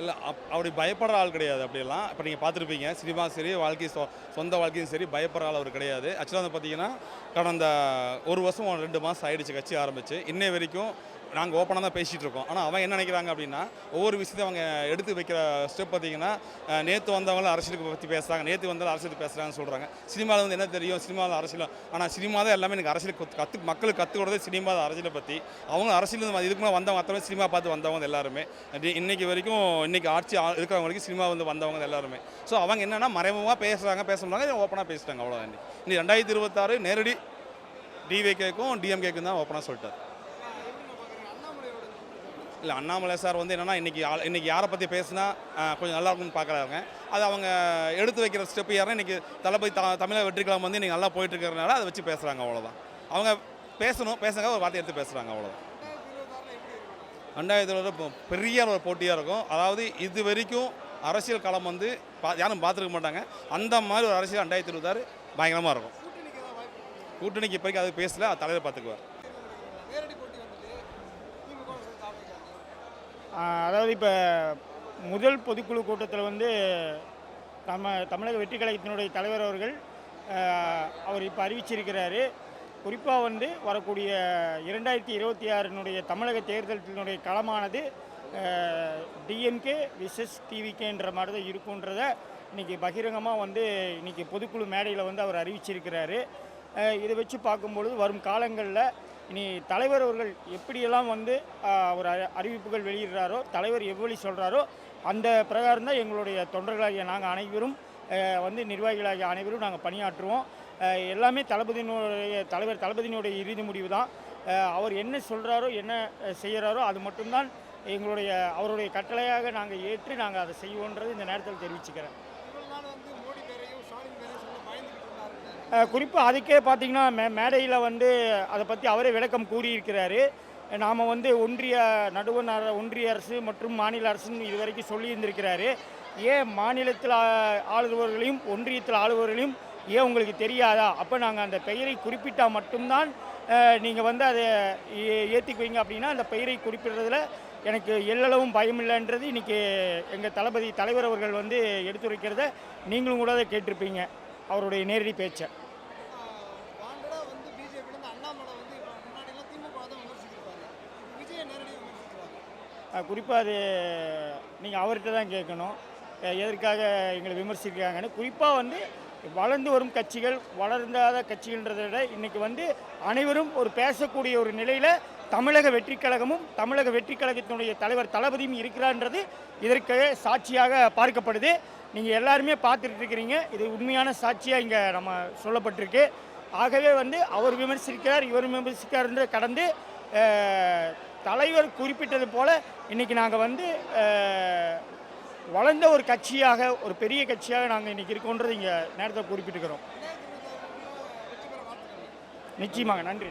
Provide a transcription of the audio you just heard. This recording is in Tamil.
இல்லை அப்படி பயப்படுற ஆள் கிடையாது அப்படியெல்லாம். இப்போ நீங்கள் பார்த்துருப்பீங்க சினிமா சரி வாழ்க்கை சொந்த வாழ்க்கையும் சரி பயப்படுற ஆள் அவர் கிடையாது. ஆக்சுவலாக வந்து பார்த்தீங்கன்னா கடந்த 1 வருஷம் 2 மாதம் ஆயிடுச்சு கட்சி ஆரம்பித்து. இன்னை வரைக்கும் நாங்கள் ஓப்பனாக தான் பேசிகிட்டு இருக்கோம். ஆனால் அவன் என்ன நினைக்கிறாங்க அப்படின்னா ஒவ்வொரு விஷயத்தையும் அவங்க எடுத்து வைக்கிற ஸ்டெப் பார்த்தீங்கன்னா நேற்று வந்தவங்களும் அரசியலுக்கு பற்றி பேசுகிறாங்க, நேற்று வந்தாலும் அரசியலுக்கு பேசுகிறாங்கன்னு சொல்கிறாங்க. சினிமாவில் வந்து என்ன தெரியும், சினிமாவில் அரசியல். ஆனால் சினிமா தான் எல்லாமே எனக்கு அரசியல் மக்களுக்கு கற்றுக் கொடுத்தது சினிமா தான் அரசியலை பற்றி. அவங்க அரசியல் இதுக்கு மேலே வந்தவங்க அத்தனை சினிமா பார்த்து வந்தவங்க எல்லாருமே இன்றைக்கி வரைக்கும் இன்றைக்கி ஆட்சி இருக்கிறவங்க வரைக்கும் சினிமா வந்து வந்தவங்க எல்லாருமே. ஸோ அவங்க என்னென்னா மறைமுகமாக பேசுகிறாங்க ஓப்பனாக பேசிட்டாங்க அவ்வளோதான். இன்னைக்கு 2026 நேரடி டிவிகேக்கும் டிஎம்கேக்கும் தான் ஓப்பனாக சொல்லிட்டார். இல்லை அண்ணாமலை சார் வந்து என்னென்னா இன்றைக்கி யாரை பற்றி பேசினா கொஞ்சம் நல்லா இருக்கும்னு பார்க்குறாங்க. அது அவங்க எடுத்து வைக்கிற ஸ்டெப்பு யாருன்னா இன்றைக்கி தளபதி தமிழக வெற்றிக்கழகம் வந்து இன்றைக்கி நல்லா போயிட்டுருக்கிறதுனால அதை வச்சு பேசுகிறாங்க அவ்வளோதான். அவங்க பேசுங்க ஒரு வார்த்தை எடுத்து பேசுகிறாங்க அவ்வளோதான். 2026 பெரிய ஒரு போட்டியாக இருக்கும். அதாவது இது வரைக்கும் அரசியல் களம் வந்து யாரும் பார்த்துருக்க மாட்டாங்க. அந்த மாதிரி ஒரு அரசியல் 2026 பயங்கரமாக இருக்கும். கூட்டணிக்கு இப்போதைக்கு அது பேசல, அது தலைவர் பார்த்துக்குவார். அதாவது இப்போ முதல் பொதுக்குழு கூட்டத்தில் வந்து தமிழக வெற்றி கழகத்தினுடைய தலைவர் அவர்கள் அவர் இப்போ அறிவிச்சிருக்கிறாரு. குறிப்பாக வந்து வரக்கூடிய 2026 தமிழக தேர்தலினுடைய களமானது டிஎம்கே விசஸ் டிவிகேன்ற மாதிரி தான் இருக்குன்றதை இன்றைக்கி பகிரங்கமாக வந்து இன்றைக்கி பொதுக்குழு மேடையில் வந்து அவர் அறிவிச்சிருக்கிறாரு. இதை வச்சு பார்க்கும்பொழுது வரும் காலங்களில் இனி தலைவர் அவர்கள் எப்படியெல்லாம் வந்து அவர் அறிவிப்புகள் வெளியிடுறாரோ, தலைவர் எவ்வளி சொல்கிறாரோ அந்த பிரகாரம் தான் எங்களுடைய தொண்டர்களாகிய நாங்கள் அனைவரும் வந்து நிர்வாகிகளாகிய அனைவரும் நாங்கள் பணியாற்றுவோம். எல்லாமே தலைவர் தளபதியினுடைய இறுதி முடிவு தான். அவர் என்ன சொல்கிறாரோ என்ன செய்கிறாரோ அது மட்டும்தான் அவருடைய கட்டளையாக நாங்கள் ஏற்று நாங்கள் அதை செய்வோன்றது இந்த நேரத்தில் தெரிவிச்சுக்கிறேன். குறிப்பாக அதுக்கே பார்த்திங்கன்னா மேடையில் வந்து அதை பற்றி அவரே விளக்கம் கூறியிருக்கிறாரு. நாம் வந்து ஒன்றிய அரசு மற்றும் மாநில அரசுன்னு இது வரைக்கும் சொல்லியிருந்திருக்கிறாரு. ஏன் மாநிலத்தில் ஆளுபவர்களையும் ஒன்றியத்தில் ஆளுபவர்களையும் ஏன் உங்களுக்கு தெரியாதா? அப்போ நாங்கள் அந்த பெயரை குறிப்பிட்டால் மட்டும்தான் நீங்கள் வந்து அதை ஏற்றிக்குவீங்க அப்படின்னா அந்த பெயரை குறிப்பிடுறதுல எனக்கு எல்லளவும் பயமில்லைன்றது இன்றைக்கி எங்கள் தலைவர் அவர்கள் வந்து எடுத்துரைக்கிறத நீங்களும் கூட அதை கேட்டிருப்பீங்க அவருடைய நேரடி பேச்சை. குறிப்பாக அது நீங்கள் அவர்கிட்ட தான் கேட்கணும், எதற்காக எங்களை விமர்சிக்கிறாங்கன்னு. குறிப்பாக வந்து வளர்ந்து வரும் கட்சிகள் வளர்ந்தாத கட்சிகள்ன்றதை விட இன்றைக்கி வந்து அனைவரும் ஒரு பேசக்கூடிய ஒரு நிலையில் தமிழக வெற்றிக் கழகமும் தமிழக வெற்றிக் கழகத்தினுடைய தலைவர் தளபதியும் இருக்கிறான்றது இதற்கு சாட்சியாக பார்க்கப்படுது. நீங்கள் எல்லாருமே பார்த்துட்டு இருக்கிறீங்க. இது உண்மையான சாட்சியாக இங்கே நம்ம சொல்லப்பட்டிருக்கு. ஆகவே வந்து அவர் விமர்சிக்கிறார் இவர் விமர்சிக்கிறார்ன்ற கடந்து தலைவர் குறிப்பிட்டது போல் இன்றைக்கி நாங்கள் வந்து வளர்ந்த ஒரு கட்சியாக ஒரு பெரிய கட்சியாக நாங்கள் இன்றைக்கி இருக்கோன்றது இங்கே நேரத்தை குறிப்பிட்டுக்கிறோம். நிச்சயமாக. நன்றி.